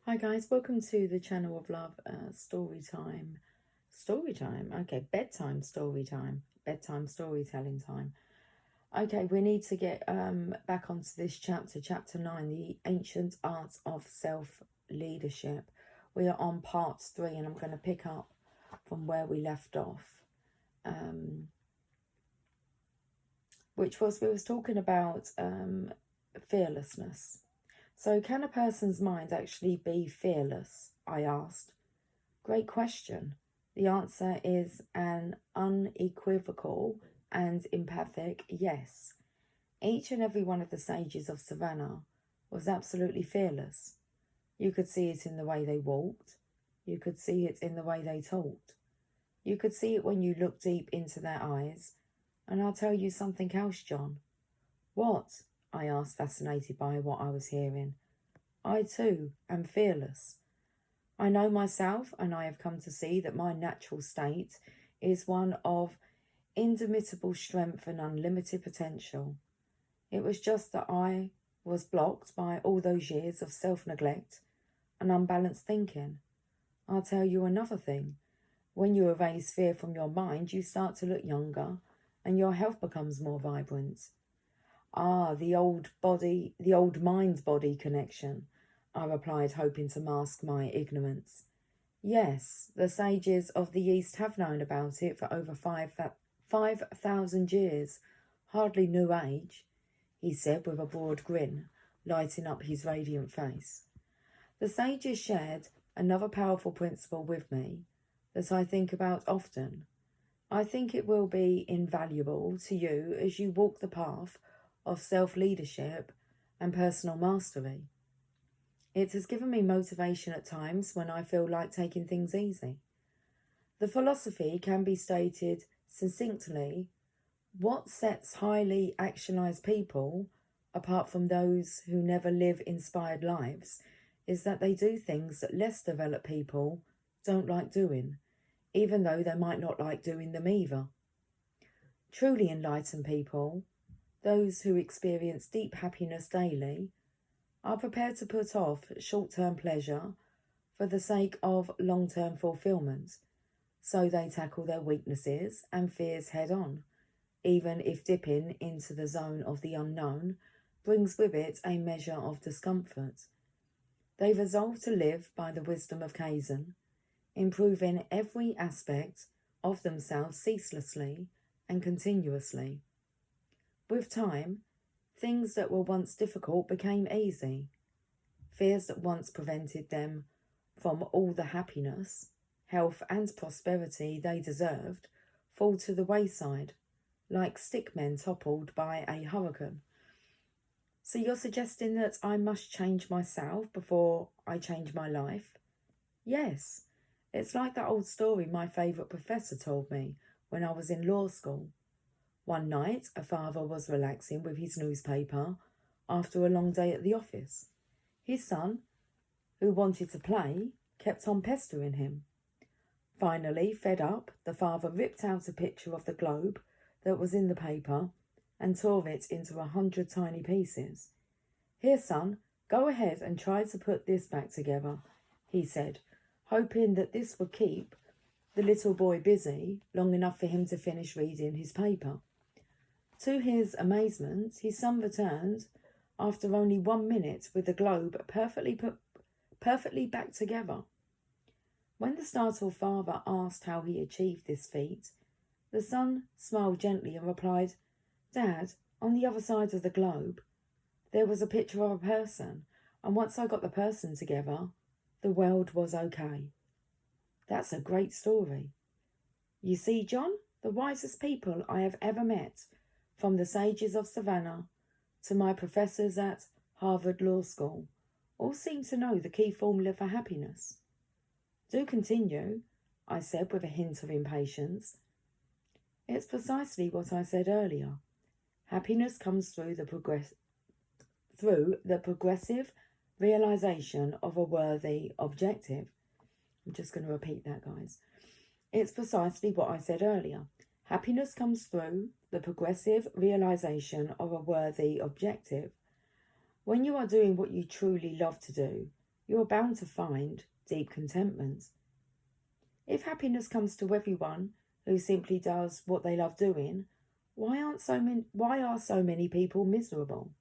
Hi guys, welcome to the channel of love, story time, okay, bedtime story time, bedtime storytelling time. Okay, we need to get back onto this chapter 9, the ancient art of self-leadership. We are on part 3 and I'm going to pick up from where we left off, which was, we was talking about fearlessness. So can a person's mind actually be fearless? I asked. Great question. The answer is an unequivocal and emphatic yes. Each and every one of the sages of Savannah was absolutely fearless. You could see it in the way they walked. You could see it in the way they talked. You could see it when you looked deep into their eyes. And I'll tell you something else, John. What? I asked, fascinated by what I was hearing. I too am fearless. I know myself, and I have come to see that my natural state is one of indomitable strength and unlimited potential. It was just that I was blocked by all those years of self-neglect and unbalanced thinking. I'll tell you another thing. When you erase fear from your mind, you start to look younger and your health becomes more vibrant. Ah, the old mind-body connection, I replied, hoping to mask my ignorance. Yes, the sages of the East have known about it for over 5,000 years. Hardly new age, he said with a broad grin, lighting up his radiant face. The sages shared another powerful principle with me that I think about often. I think it will be invaluable to you as you walk the path of self-leadership and personal mastery. It has given me motivation at times when I feel like taking things easy. The philosophy can be stated succinctly. What sets highly actualized people apart from those who never live inspired lives is that they do things that less developed people don't like doing, even though they might not like doing them either. Truly enlightened people, those who experience deep happiness daily, are prepared to put off short-term pleasure for the sake of long-term fulfillment. So they tackle their weaknesses and fears head-on, even if dipping into the zone of the unknown brings with it a measure of discomfort. They resolve to live by the wisdom of Kaizen, improving every aspect of themselves ceaselessly and continuously. With time, things that were once difficult became easy. Fears that once prevented them from all the happiness, health and prosperity they deserved fall to the wayside, like stickmen toppled by a hurricane. So you're suggesting that I must change myself before I change my life? Yes, it's like that old story my favourite professor told me when I was in law school. One night, a father was relaxing with his newspaper after a long day at the office. His son, who wanted to play, kept on pestering him. Finally, fed up, the father ripped out a picture of the globe that was in the paper and tore it into 100 tiny pieces. Here, son, go ahead and try to put this back together, he said, hoping that this would keep the little boy busy long enough for him to finish reading his paper. To his amazement, his son returned after only 1 minute with the globe perfectly back together. When the startled father asked how he achieved this feat, the son smiled gently and replied, Dad, on the other side of the globe, there was a picture of a person, and once I got the person together, the world was okay. That's a great story. You see, John, the wisest people I have ever met, from the sages of Savannah to my professors at Harvard Law School, all seem to know the key formula for happiness. Do continue, I said with a hint of impatience. It's precisely what I said earlier. Happiness comes through the progressive realization of a worthy objective. I'm just going to repeat that, guys. It's precisely what I said earlier. Happiness comes through the progressive realization of a worthy objective. When you are doing what you truly love to do, you are bound to find deep contentment. If happiness comes to everyone who simply does what they love doing, why are so many people miserable?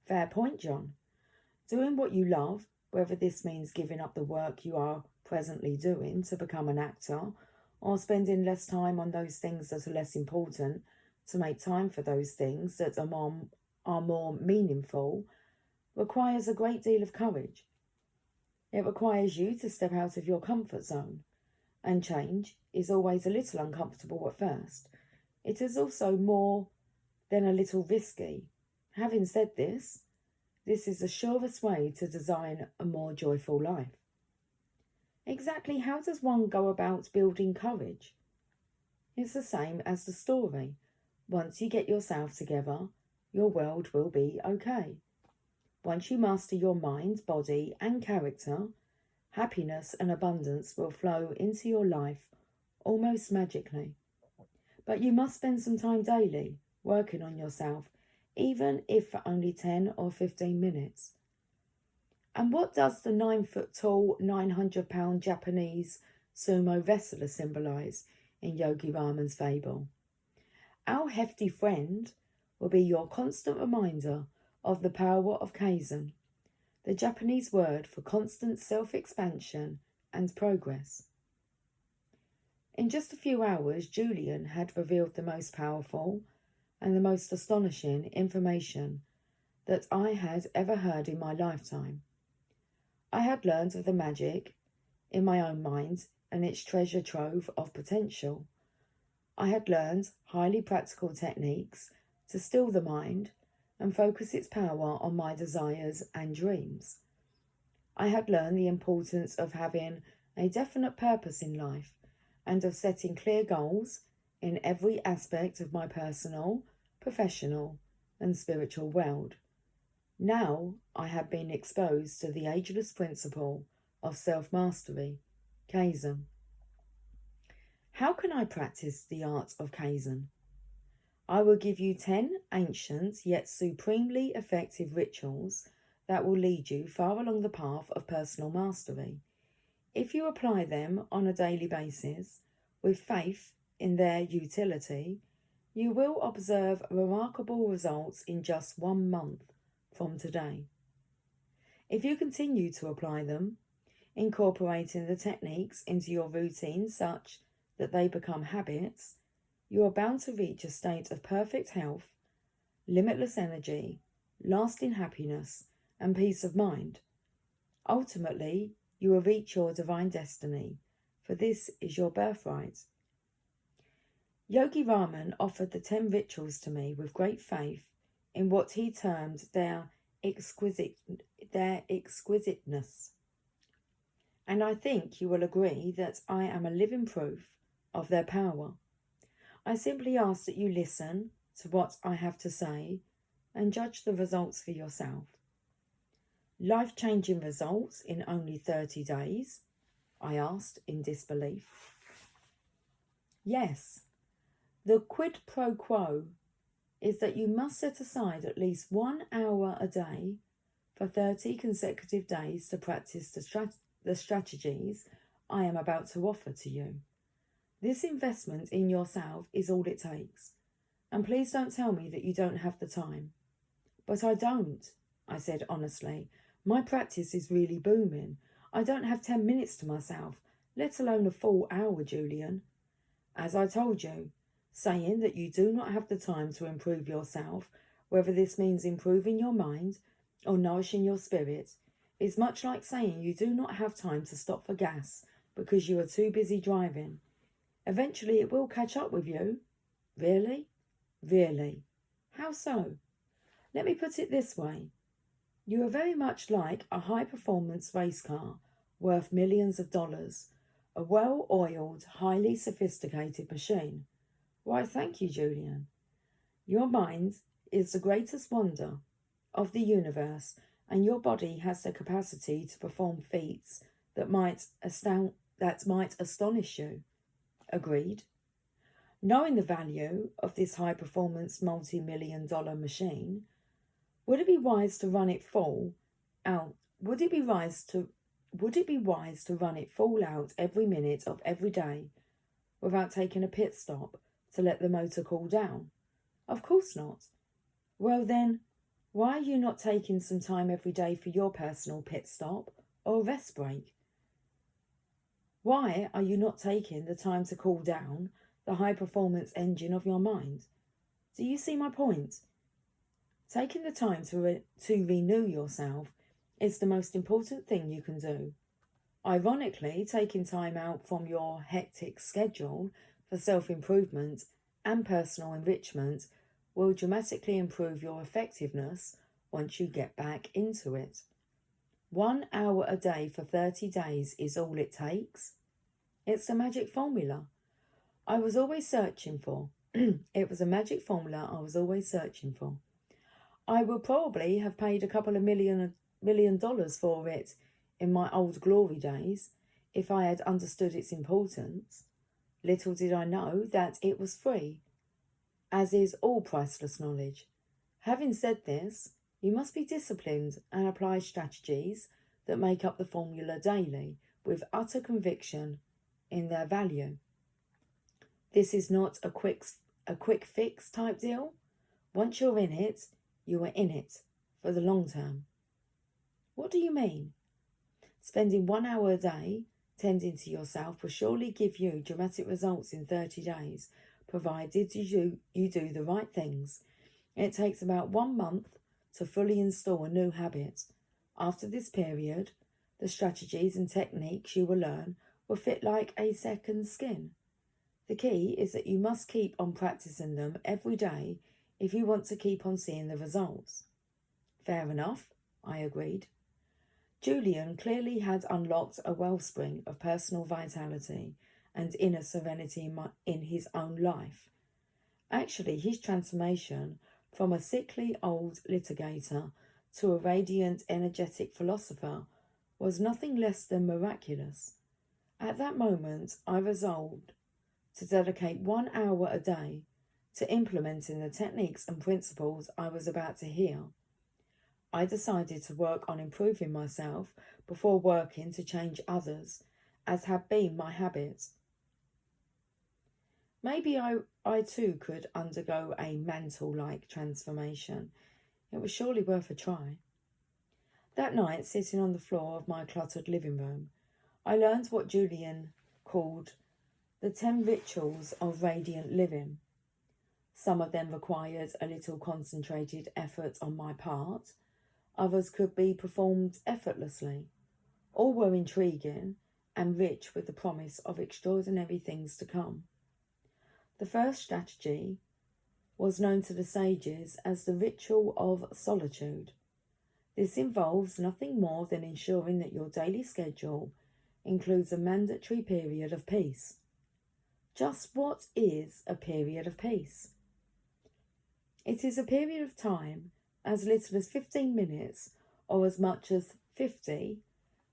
Fair point, John. Doing what you love, whether this means giving up the work you are presently doing to become an actor, or spending less time on those things that are less important to make time for those things that are more meaningful, requires a great deal of courage. It requires you to step out of your comfort zone, and change is always a little uncomfortable at first. It is also more than a little risky. Having said this is the surest way to design a more joyful life. Exactly how does one go about building courage? It's the same as the story. Once you get yourself together, your world will be okay. Once you master your mind, body, and character, happiness and abundance will flow into your life almost magically. But you must spend some time daily working on yourself, even if for only 10 or 15 minutes. And what does the 9-foot tall, 900-pound Japanese sumo wrestler symbolise in Yogi Raman's fable? Our hefty friend will be your constant reminder of the power of Kaizen, the Japanese word for constant self-expansion and progress. In just a few hours, Julian had revealed the most powerful and the most astonishing information that I had ever heard in my lifetime. I had learned of the magic in my own mind and its treasure trove of potential. I had learned highly practical techniques to still the mind and focus its power on my desires and dreams. I had learned the importance of having a definite purpose in life and of setting clear goals in every aspect of my personal, professional, and spiritual world. Now I had been exposed to the ageless principle of self-mastery, Kaizen. How can I practice the art of Kaizen? I will give you 10 ancient yet supremely effective rituals that will lead you far along the path of personal mastery. If you apply them on a daily basis, with faith in their utility, you will observe remarkable results in just 1 month from today. If you continue to apply them, incorporating the techniques into your routine such that they become habits, you are bound to reach a state of perfect health, limitless energy, lasting happiness, and peace of mind. Ultimately, you will reach your divine destiny, for this is your birthright. Yogi Raman offered the 10 rituals to me with great faith in what he termed their exquisiteness. And I think you will agree that I am a living proof of their power. I simply ask that you listen to what I have to say and judge the results for yourself. Life-changing results in only 30 days? I asked in disbelief. Yes, the quid pro quo is that you must set aside at least 1 hour a day for 30 consecutive days to practice the strategies I am about to offer to you. This investment in yourself is all it takes. And please don't tell me that you don't have the time. But I don't, I said honestly. My practice is really booming. I don't have 10 minutes to myself, let alone a full hour, Julian. As I told you, saying that you do not have the time to improve yourself, whether this means improving your mind or nourishing your spirit, is much like saying you do not have time to stop for gas because you are too busy driving. Eventually it will catch up with you. Really? Really? How so? Let me put it this way. You are very much like a high-performance race car worth millions of dollars, a well-oiled, highly sophisticated machine. Why, thank you, Julian. Your mind is the greatest wonder of the universe, and your body has the capacity to perform feats that might astonish you. Agreed? Knowing the value of this high-performance multi-million-dollar machine, would it be wise to run it full out Would it be wise to run it full out every minute of every day without taking a pit stop to let the motor cool down? Of course not. Well then, why are you not taking some time every day for your personal pit stop or rest break? Why are you not taking the time to cool down the high performance engine of your mind? Do you see my point? Taking the time to renew yourself is the most important thing you can do. Ironically, taking time out from your hectic schedule for self-improvement and personal enrichment will dramatically improve your effectiveness once you get back into it. 1 hour a day for 30 days is all it takes. It's the magic formula I was always searching for. It was a magic formula I was always searching for. I would probably have paid a couple of million dollars for it in my old glory days if I had understood its importance. Little did I know that it was free, as is all priceless knowledge. Having said this, you must be disciplined and apply strategies that make up the formula daily with utter conviction in their value. This is not a quick fix type deal. Once you're in it, you are in it for the long term. What do you mean? Spending 1 hour a day tending to yourself will surely give you dramatic results in 30 days, provided you do the right things. It takes about 1 month to fully install a new habit. After this period, the strategies and techniques you will learn will fit like a second skin. The key is that you must keep on practicing them every day if you want to keep on seeing the results. Fair enough, I agreed. Julian clearly had unlocked a wellspring of personal vitality and inner serenity in his own life. Actually, his transformation from a sickly old litigator to a radiant, energetic philosopher was nothing less than miraculous. At that moment, I resolved to dedicate 1 hour a day to implementing the techniques and principles I was about to hear. I decided to work on improving myself before working to change others, as had been my habit. Maybe I too could undergo a mantle-like transformation. It was surely worth a try. That night, sitting on the floor of my cluttered living room, I learned what Julian called the 10 rituals of radiant living. Some of them required a little concentrated effort on my part. Others could be performed effortlessly. All were intriguing and rich with the promise of extraordinary things to come. The first strategy was known to the sages as the ritual of solitude. This involves nothing more than ensuring that your daily schedule includes a mandatory period of peace. Just what is a period of peace? It is a period of time as little as 15 minutes or as much as 50,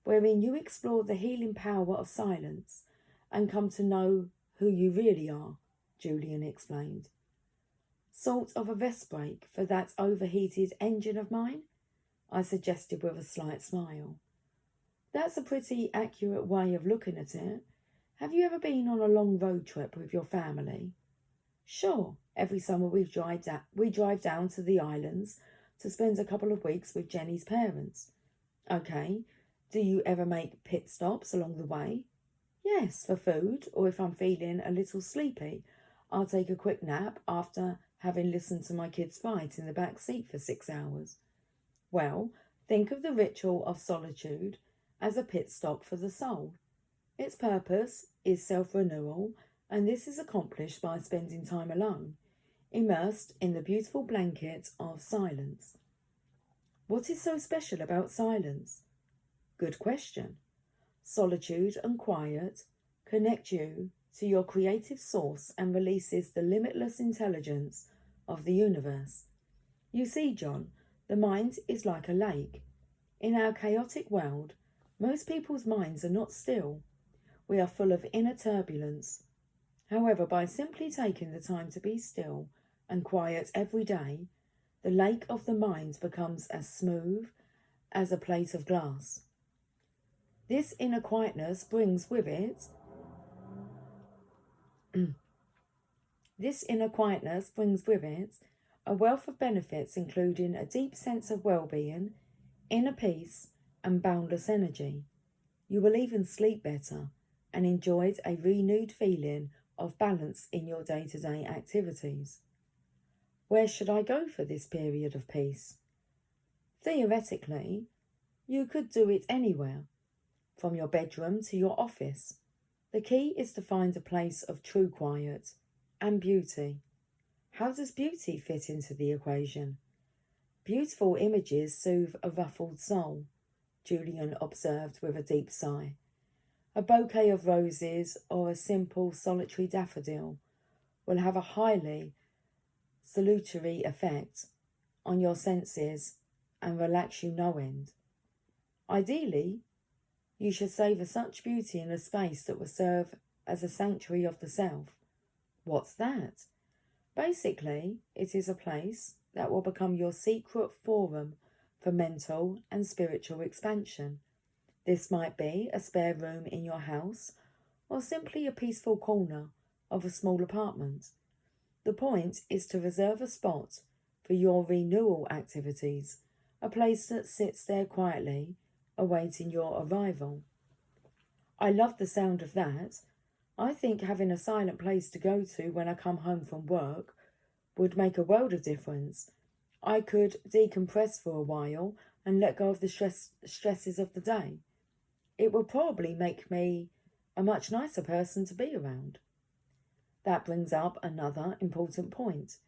wherein you explore the healing power of silence and come to know who you really are, Julian explained. Sort of a rest break for that overheated engine of mine? I suggested with a slight smile. That's a pretty accurate way of looking at it. Have you ever been on a long road trip with your family? Sure, every summer we drive down to the islands to spend a couple of weeks with Jenny's parents. Okay, do you ever make pit stops along the way? Yes, for food, or if I'm feeling a little sleepy, I'll take a quick nap after having listened to my kids fight in the back seat for 6 hours. Well, think of the ritual of solitude as a pit stop for the soul. Its purpose is self-renewal, and this is accomplished by spending time alone, immersed in the beautiful blanket of silence. What is so special about silence? Good question. Solitude and quiet connect you to your creative source and releases the limitless intelligence of the universe. You see, John, the mind is like a lake. In our chaotic world, most people's minds are not still. We are full of inner turbulence. However, by simply taking the time to be still and quiet every day, the lake of the mind becomes as smooth as a plate of glass. This inner quietness brings with it a wealth of benefits, including a deep sense of well-being, inner peace, and boundless energy. You will even sleep better and enjoy a renewed feeling of balance in your day-to-day activities. Where should I go for this period of peace? Theoretically, you could do it anywhere, from your bedroom to your office. The key is to find a place of true quiet and beauty. How does beauty fit into the equation? Beautiful images soothe a ruffled soul, Julian observed with a deep sigh. A bouquet of roses or a simple solitary daffodil will have a highly salutary effect on your senses and relax you no end. Ideally, you should savour such beauty in a space that will serve as a sanctuary of the self. What's that? Basically, it is a place that will become your secret forum for mental and spiritual expansion. This might be a spare room in your house or simply a peaceful corner of a small apartment. The point is to reserve a spot for your renewal activities, a place that sits there quietly, awaiting your arrival. I love the sound of that. I think having a silent place to go to when I come home from work would make a world of difference. I could decompress for a while and let go of the stresses of the day. It would probably make me a much nicer person to be around. That brings up another important point.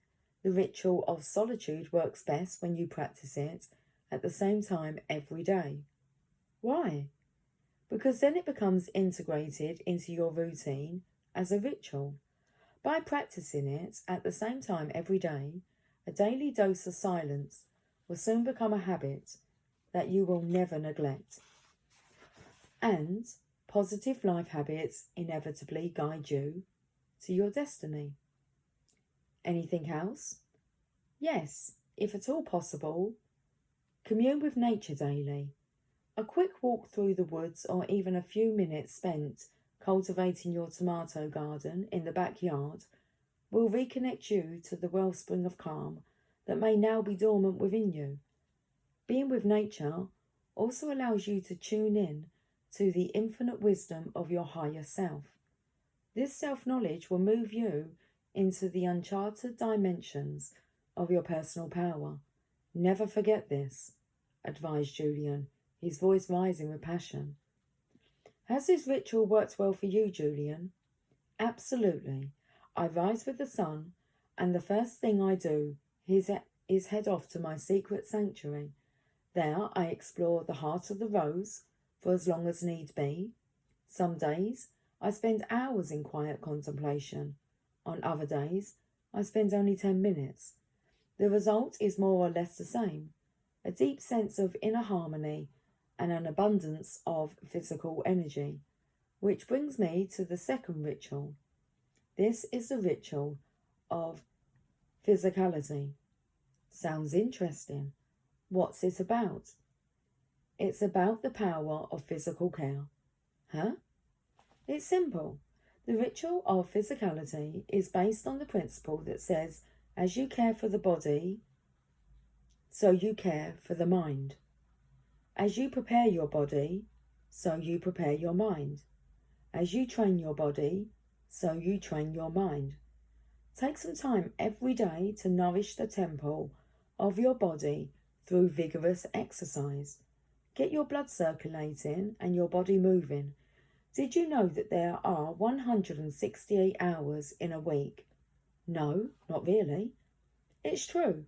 The ritual of solitude works best when you practice it at the same time every day. Why? Because then it becomes integrated into your routine as a ritual. By practicing it at the same time every day, a daily dose of silence will soon become a habit that you will never neglect. And positive life habits inevitably guide you to your destiny. Anything else? Yes, if at all possible, commune with nature daily. A quick walk through the woods or even a few minutes spent cultivating your tomato garden in the backyard will reconnect you to the wellspring of calm that may now be dormant within you. Being with nature also allows you to tune in to the infinite wisdom of your higher self. This self-knowledge will move you into the uncharted dimensions of your personal power. Never forget this, advised Julian, his voice rising with passion. Has this ritual worked well for you, Julian? Absolutely. I rise with the sun, and the first thing I do is head off to my secret sanctuary. There I explore the heart of the rose for as long as need be. Some days I spend hours in quiet contemplation. On other days, I spend only 10 minutes. The result is more or less the same, a deep sense of inner harmony and an abundance of physical energy, which brings me to the second ritual. This is the ritual of physicality. Sounds interesting. What's it about? It's about the power of physical care. Huh? It's simple. The ritual of physicality is based on the principle that says, as you care for the body, so you care for the mind. As you prepare your body, so you prepare your mind. As you train your body, so you train your mind. Take some time every day to nourish the temple of your body through vigorous exercise. Get your blood circulating and your body moving. Did you know that there are 168 hours in a week? No, not really. It's true.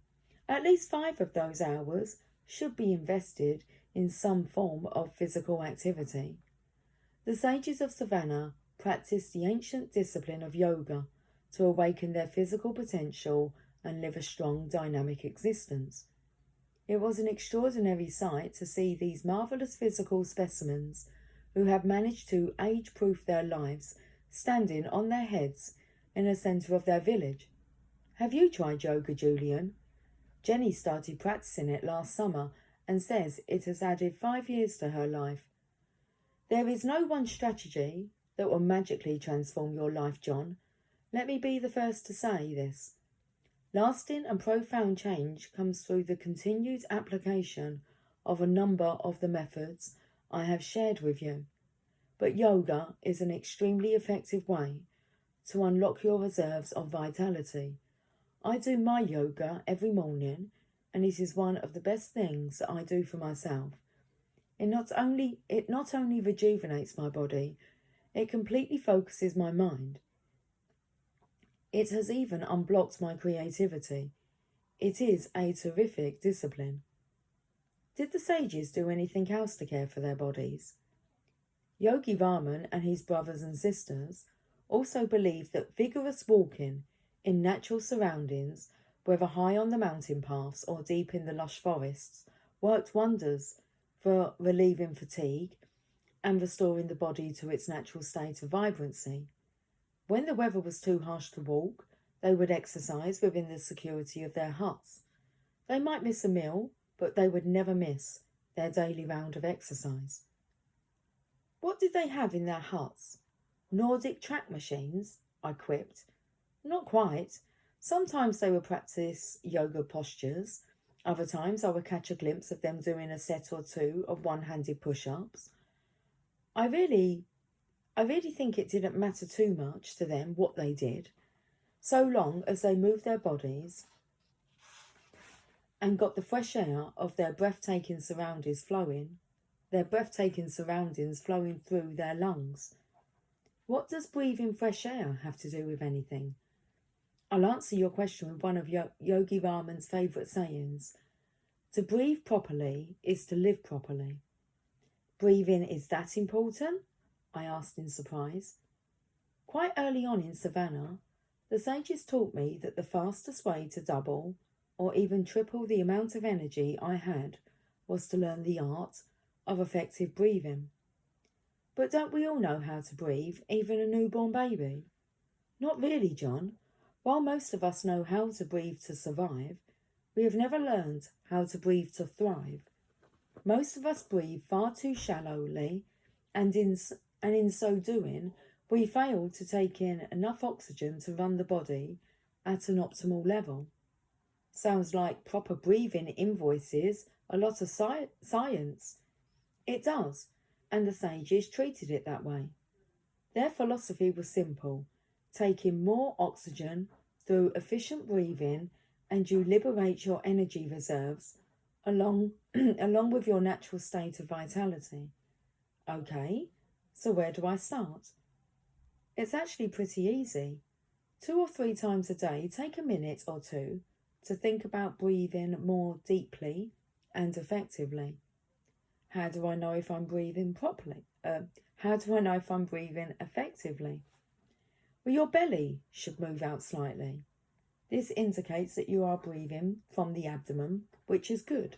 At least 5 of those hours should be invested in some form of physical activity. The sages of Savannah practiced the ancient discipline of yoga to awaken their physical potential and live a strong, dynamic existence. It was an extraordinary sight to see these marvellous physical specimens who had managed to age-proof their lives standing on their heads in the centre of their village. Have you tried yoga, Julian? Jenny started practicing it last summer and says it has added 5 years to her life. There is no one strategy that will magically transform your life, John. Let me be the first to say this. Lasting and profound change comes through the continued application of a number of the methods I have shared with you. But yoga is an extremely effective way to unlock your reserves of vitality. I do my yoga every morning, and it is one of the best things that I do for myself. It not only rejuvenates my body, it completely focuses my mind. It has even unblocked my creativity. It is a terrific discipline. Did the sages do anything else to care for their bodies? Yogi Varman and his brothers and sisters also believed that vigorous walking in natural surroundings, whether high on the mountain paths or deep in the lush forests, worked wonders for relieving fatigue and restoring the body to its natural state of vibrancy. When the weather was too harsh to walk, they would exercise within the security of their huts. They might miss a meal, but they would never miss their daily round of exercise. What did they have in their huts? Nordic track machines? I quipped. Not quite. Sometimes they would practice yoga postures. Other times I would catch a glimpse of them doing a set or two of one-handed push-ups. I really think it didn't matter too much to them what they did, so long as they moved their bodies and got the fresh air of their breathtaking surroundings flowing through their lungs. What does breathing fresh air have to do with anything? I'll answer your question with one of Yogi Varman's favourite sayings. To breathe properly is to live properly. Breathing is that important? I asked in surprise. Quite early on in Savannah, the sages taught me that the fastest way to double or even triple the amount of energy I had was to learn the art of effective breathing. But don't we all know how to breathe, even a newborn baby? Not really, John. While most of us know how to breathe to survive, we have never learned how to breathe to thrive. Most of us breathe far too shallowly, and in so doing, we fail to take in enough oxygen to run the body at an optimal level. Sounds like proper breathing invoices a lot of science. It does, and the sages treated it that way. Their philosophy was simple. Take in more oxygen through efficient breathing and you liberate your energy reserves along with your natural state of vitality. Okay, so where do I start? It's actually pretty easy. 2 or 3 times a day, take a minute or two to think about breathing more deeply and effectively. How do I know if I'm breathing properly? How do I know if I'm breathing effectively? Well, your belly should move out slightly. This indicates that you are breathing from the abdomen, which is good.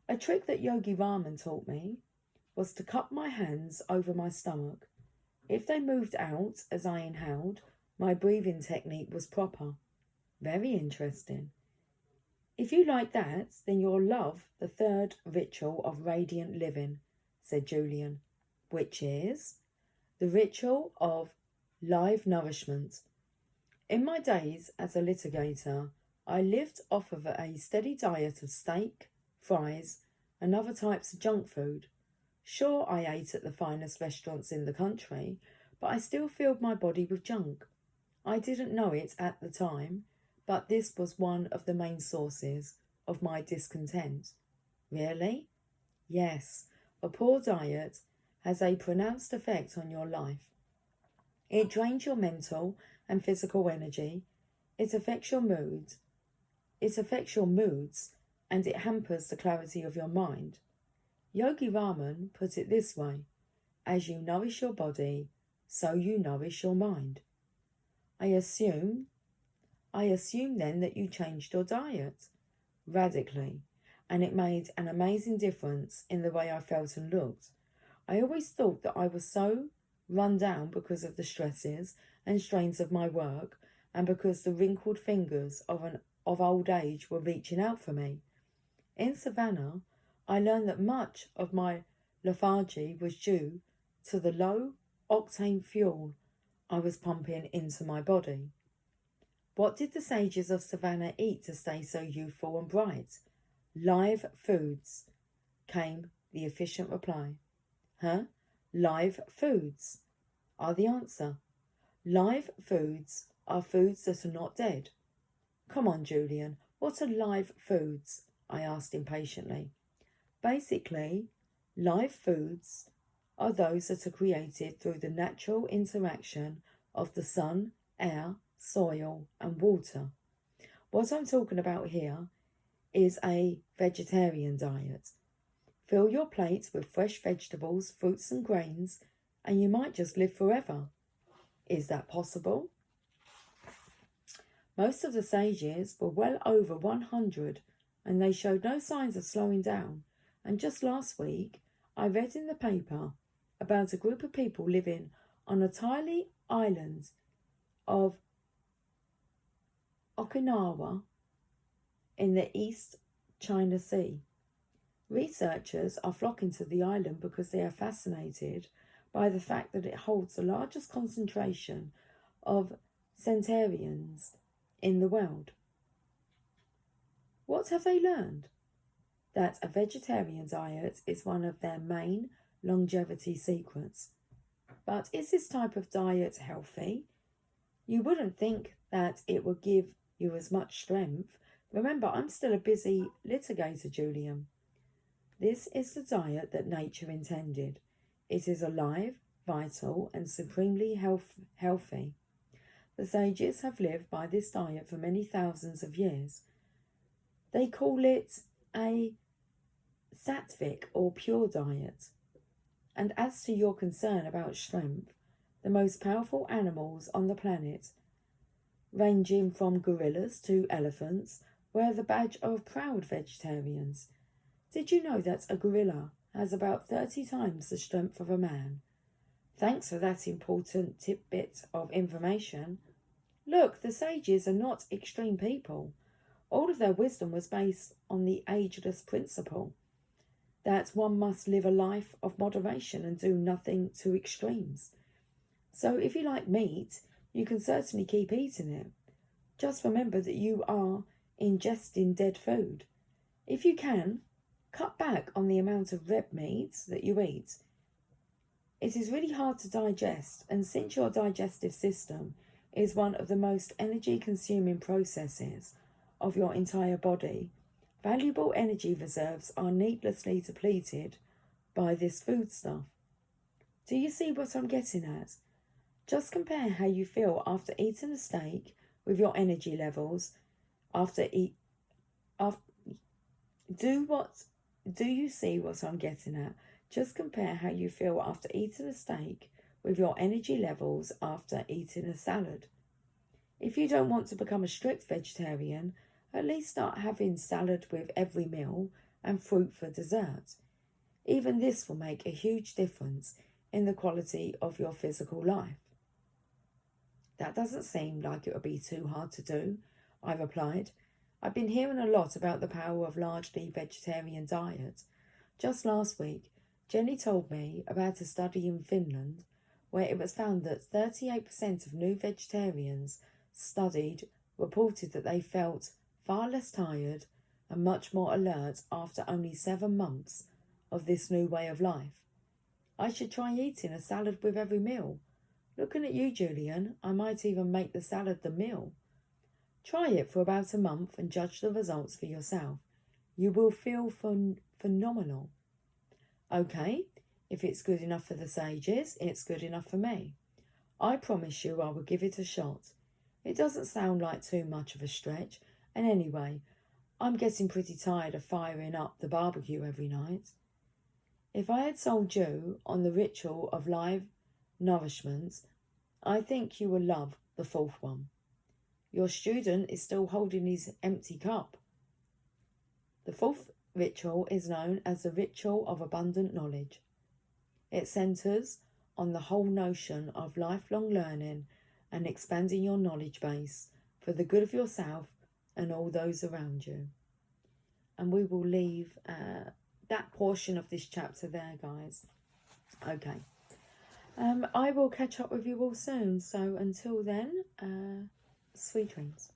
A trick that Yogi Varman taught me was to cup my hands over my stomach. If they moved out as I inhaled, my breathing technique was proper. Very interesting. If you like that, then you'll love the third ritual of radiant living, said Julian, which is the ritual of live nourishment. In my days as a litigator, I lived off of a steady diet of steak, fries, and other types of junk food. Sure, I ate at the finest restaurants in the country, but I still filled my body with junk. I didn't know it at the time, but this was one of the main sources of my discontent. Really? Yes, a poor diet has a pronounced effect on your life. It drains your mental and physical energy. It affects your moods. And it hampers the clarity of your mind. Yogi Varman put it this way: as you nourish your body, so you nourish your mind. I assume then that you changed your diet radically, and it made an amazing difference in the way I felt and looked. I always thought that I was so run down because of the stresses and strains of my work, and because the wrinkled fingers of old age were reaching out for me. In Savannah, I learned that much of my lethargy was due to the low octane fuel I was pumping into my body. What did the sages of Savannah eat to stay so youthful and bright? Live foods, came the efficient reply. Huh? Live foods are the answer. Live foods are foods that are not dead. Come on, Julian, what are live foods? I asked impatiently. Basically, live foods are those that are created through the natural interaction of the sun, air, soil, and water. What I'm talking about here is a vegetarian diet. Fill your plates with fresh vegetables, fruits, and grains, and you might just live forever. Is that possible? Most of the sages were well over 100, and they showed no signs of slowing down. And just last week, I read in the paper about a group of people living on a tiny island of Okinawa in the East China Sea. Researchers are flocking to the island because they are fascinated by the fact that it holds the largest concentration of centenarians in the world. What have they learned? That a vegetarian diet is one of their main longevity secrets. But is this type of diet healthy? You wouldn't think that it would give you as much strength. Remember, I'm still a busy litigator, Julian. This is the diet that nature intended. It is alive, vital, and supremely healthy. The sages have lived by this diet for many thousands of years. They call it a sattvic or pure diet. And as to your concern about strength, the most powerful animals on the planet, ranging from gorillas to elephants, wear the badge of proud vegetarians. Did you know that a gorilla has about 30 times the strength of a man? Thanks for that important tidbit of information. Look, the sages are not extreme people. All of their wisdom was based on the ageless principle that one must live a life of moderation and do nothing to extremes. So if you like meat, you can certainly keep eating it. Just remember that you are ingesting dead food. If you can, cut back on the amount of red meat that you eat. It is really hard to digest, and since your digestive system is one of the most energy-consuming processes of your entire body, valuable energy reserves are needlessly depleted by this foodstuff. Do you see what I'm getting at? Just compare how you feel after eating a steak with your energy levels Do you see what I'm getting at? Just compare how you feel after eating a steak with your energy levels after eating a salad. If you don't want to become a strict vegetarian, at least start having salad with every meal and fruit for dessert. Even this will make a huge difference in the quality of your physical life. That doesn't seem like it would be too hard to do, I replied. I've been hearing a lot about the power of largely vegetarian diet. Just last week, Jenny told me about a study in Finland where it was found that 38% of new vegetarians studied reported that they felt far less tired and much more alert after only 7 months of this new way of life. I should try eating a salad with every meal. Looking at you, Julian, I might even make the salad the meal. Try it for about a month and judge the results for yourself. You will feel phenomenal. Okay, if it's good enough for the sages, it's good enough for me. I promise you I will give it a shot. It doesn't sound like too much of a stretch, and anyway, I'm getting pretty tired of firing up the barbecue every night. If I had sold you on the ritual of live nourishment, I think you will love the 4th one. Your student is still holding his empty cup. The 4th ritual is known as the ritual of abundant knowledge. It centers on the whole notion of lifelong learning and expanding your knowledge base for the good of yourself and all those around you. And we will leave that portion of this chapter there, guys. Okay. I will catch up with you all soon. So until then, sweet dreams.